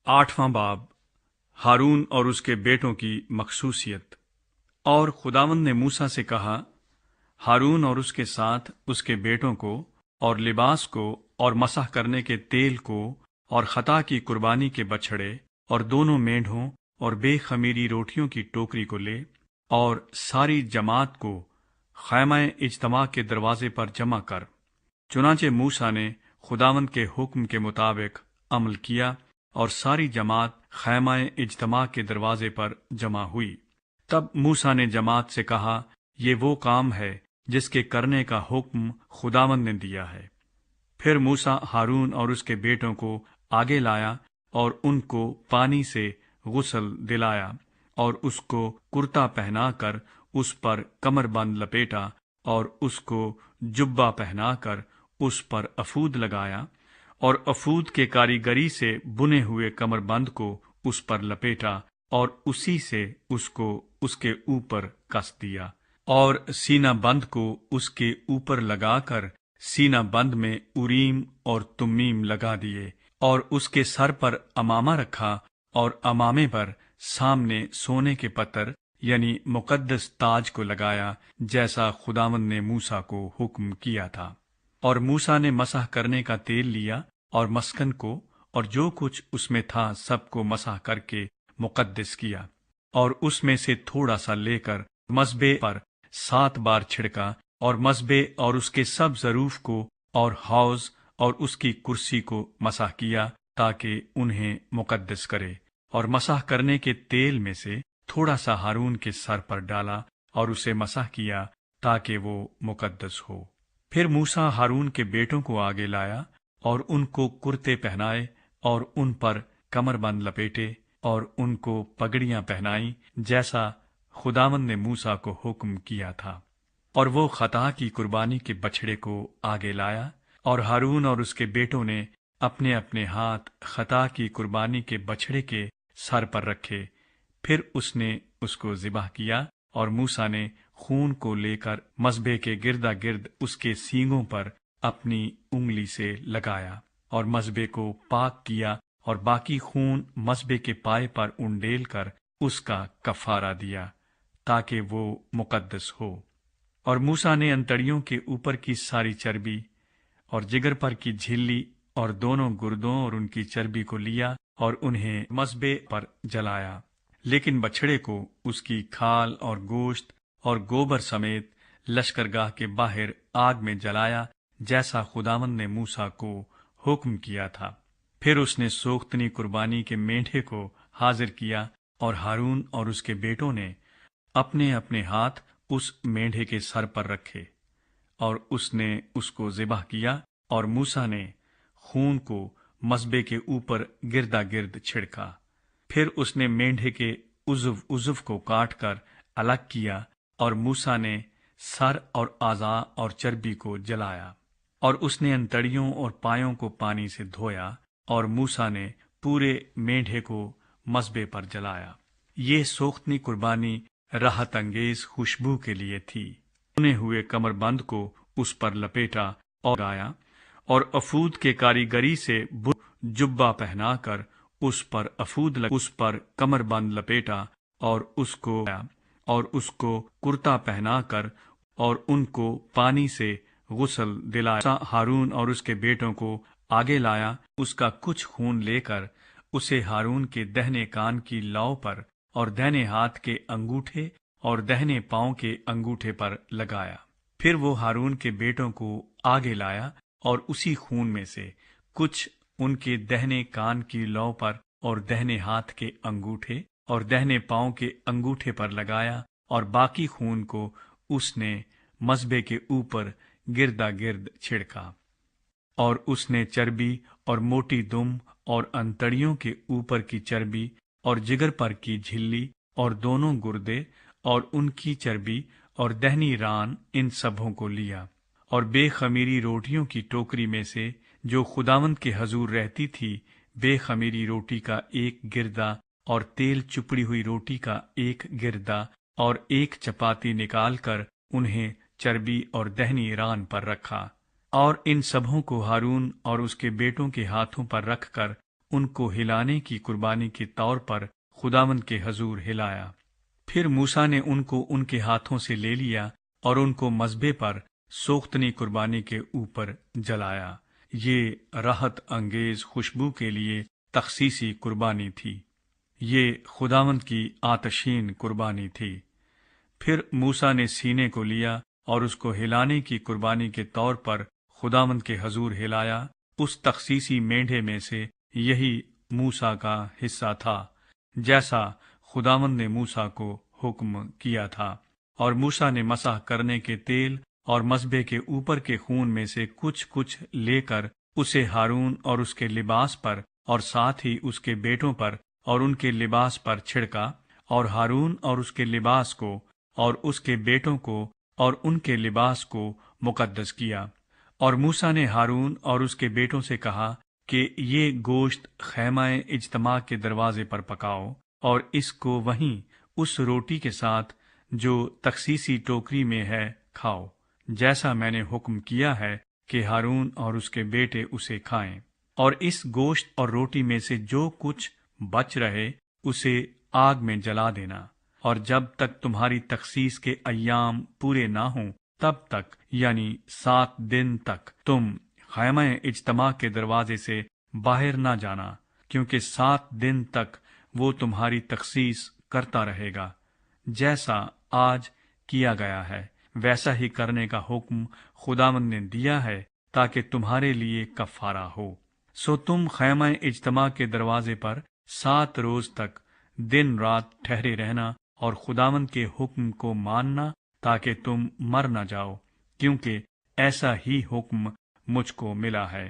8वां बाब हारून और उसके बेटों की मखसूसियत। और खुदावंद ने मूसा से कहा, हारून और उसके साथ उसके बेटों को और लिबास को और मसह करने के तेल को और खता की कुर्बानी के बछड़े और दोनों मेंढों और बेखमीरी रोटियों की टोकरी को ले और सारी जमात को खैमा इज्तमा के दरवाजे पर जमा कर। चुनाचे मूसा ने खुदावंद के हुक्म के मुताबिक अमल किया और सारी जमात खैमा इज्तमा के दरवाजे पर जमा हुई। तब मूसा ने जमात से कहा, ये वो काम है जिसके करने का हुक्म खुदावंद ने दिया है। फिर मूसा हारून और उसके बेटों को आगे लाया और उनको पानी से गुस्ल दिलाया और उसको कुर्ता पहनाकर उस पर कमरबंद लपेटा और उसको जुब्बा पहनाकर उस पर अफूद लगाया और अफूद के कारीगरी से बुने हुए कमरबंद को उस पर लपेटा और उसी से उसको उसके ऊपर कस दिया और सीना बंद को उसके ऊपर लगाकर सीना बंद में उरीम और तुम्मीम लगा दिए और उसके सर पर अमामा रखा और अमामे पर सामने सोने के पत्थर यानी मुकद्दस ताज को लगाया, जैसा खुदावंद ने मूसा को हुक्म किया था। और मूसा ने मसह करने का तेल लिया और मस्कन को और जो कुछ उसमें था सबको मसह करके मुकद्दस किया और उसमें से थोड़ा सा लेकर मसबे पर 7 बार छिड़का और मसबे और उसके सब जरूफ को और हौज और उसकी कुर्सी को मसह किया ताकि उन्हें मुकद्दस करे। और मसह करने के तेल में से थोड़ा सा हारून के सर पर डाला और उसे मसह किया ताकि वो मुकद्दस हो। फिर मूसा हारून के बेटों को आगे लाया और उनको कुर्ते पहनाए और उन पर कमरबंद लपेटे और उनको पगड़ियां पहनाई, जैसा खुदावंद ने मूसा को हुक्म किया था। और वो खता की कुर्बानी के बछड़े को आगे लाया और हारून और उसके बेटों ने अपने अपने हाथ खता की कुर्बानी के बछड़े के सर पर रखे। फिर उसने उसको ज़िबह किया और मूसा ने खून को लेकर मसबे के गिरदा गिर्द उसके सींगों पर अपनी उंगली से लगाया और मसबे को पाक किया और बाकी खून मसबे के पाए पर उंडेल कर उसका कफारा दिया ताकि वो मुकद्दस हो। और मूसा ने अंतड़ियों के ऊपर की सारी चर्बी और जिगर पर की झिल्ली और दोनों गुर्दों और उनकी चर्बी को लिया और उन्हें मसबे पर जलाया, लेकिन बछड़े को उसकी खाल और गोश्त और गोबर समेत लश्करगाह के बाहर आग में जलाया, जैसा खुदावंद ने मूसा को हुक्म किया था। फिर उसने सोख्तनी कुर्बानी के मेंढे को हाजिर किया और हारून और उसके बेटों ने अपने अपने हाथ उस मेंढे के सर पर रखे और उसने उसको ज़िबह किया और मूसा ने खून को मसबे के ऊपर गिरदा गिर्द छिड़का। फिर उसने मेंढे के उज़व को काट कर अलग किया और मूसा ने सर और आज़ा और चर्बी को जलाया और उसने अंतड़ियों और पायों को पानी से धोया और मूसा ने पूरे मेंढे को मसबे पर जलाया। ये सोख्तनी कुर्बानी राहत अंगेज खुशबू के लिए थी। बुने हुए कमरबंद को उस पर लपेटा और गाया और अफूद के कारीगरी से जुब्बा पहनाकर उस पर कमरबंद लपेटा और उसको कुर्ता पहनाकर और उनको पानी से गुस्ल दिलाया। हारून और उसके बेटों को आगे लाया, उसका कुछ खून लेकर उसे हारून के दहने कान की लौ पर और दहने हाथ के अंगूठे और दहने पांव के अंगूठे पर लगाया। फिर वो हारून के बेटों को आगे लाया और उसी खून में से कुछ उनके दहने कान की लौ पर और दहने हाथ के अंगूठे और दहने पांव के अंगूठे पर लगाया और बाकी खून को उसने मसबे के ऊपर गिरदा गिर्द छिड़का। और उसने चर्बी और मोटी दुम और अंतड़ियों के ऊपर की चर्बी और जिगर पर की झिल्ली और दोनों गुर्दे और उनकी चर्बी और दहनी रान, इन सबों को लिया और बेखमीरी रोटियों की टोकरी में से जो खुदावंद के हजूर रहती थी, बेखमीरी रोटी का एक गिरदा और तेल चुपड़ी हुई रोटी का एक गिरदा और एक चपाती निकालकर उन्हें चर्बी और दहनी रान पर रखा और इन सबों को हारून और उसके बेटों के हाथों पर रखकर ان کو ہلانے کی قربانی کے طور پر خداوند کے حضور ہلایا۔ پھر موسیٰ نے ان کو ان کے ہاتھوں سے لے لیا اور ان کو مذبح پر سوختنی قربانی کے اوپر جلایا۔ یہ راحت انگیز خوشبو کے لیے تخصیصی قربانی تھی۔ یہ خداوند کی آتشین قربانی تھی۔ پھر موسیٰ نے سینے کو لیا اور اس کو ہلانے کی قربانی کے طور پر خداوند کے حضور ہلایا۔ اس تخصیصی مینڈھے میں سے یہی موسیٰ کا حصہ تھا، جیسا خداوند نے موسیٰ کو حکم کیا تھا۔ اور موسیٰ نے مسح کرنے کے تیل اور مذبح کے اوپر کے خون میں سے کچھ لے کر اسے ہارون اور اس کے لباس پر اور ساتھ ہی اس کے بیٹوں پر اور ان کے لباس پر چھڑکا، اور ہارون اور اس کے لباس کو اور اس کے بیٹوں کو اور ان کے لباس کو مقدس کیا۔ اور موسیٰ نے ہارون اور اس کے بیٹوں سے کہا کہ یہ گوشت خیمہ اجتماع کے دروازے پر پکاؤ، اور اس کو وہیں اس روٹی کے ساتھ جو تخصیصی ٹوکری میں ہے کھاؤ، جیسا میں نے حکم کیا ہے کہ ہارون اور اس کے بیٹے اسے کھائیں۔ اور اس گوشت اور روٹی میں سے جو کچھ بچ رہے اسے آگ میں جلا دینا، اور جب تک تمہاری تخصیص کے ایام پورے نہ ہوں تب تک، یعنی 7 دن تک، تم خیمہ اجتماع کے دروازے سے باہر نہ جانا، کیونکہ 7 دن تک وہ تمہاری تخصیص کرتا رہے گا۔ جیسا آج کیا گیا ہے ویسا ہی کرنے کا حکم خداوند نے دیا ہے، تاکہ تمہارے لیے کفارہ ہو۔ سو تم خیمہ اجتماع کے دروازے پر 7 روز تک دن رات ٹھہرے رہنا اور خداوند کے حکم کو ماننا، تاکہ تم مر نہ جاؤ، کیونکہ ایسا ہی حکم مجھ کو ملا ہے۔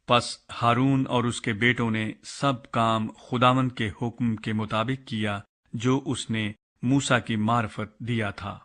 پس ہارون اور اس کے بیٹوں نے سب کام خداوند کے حکم کے مطابق کیا جو اس نے موسیٰ کی معرفت دیا تھا۔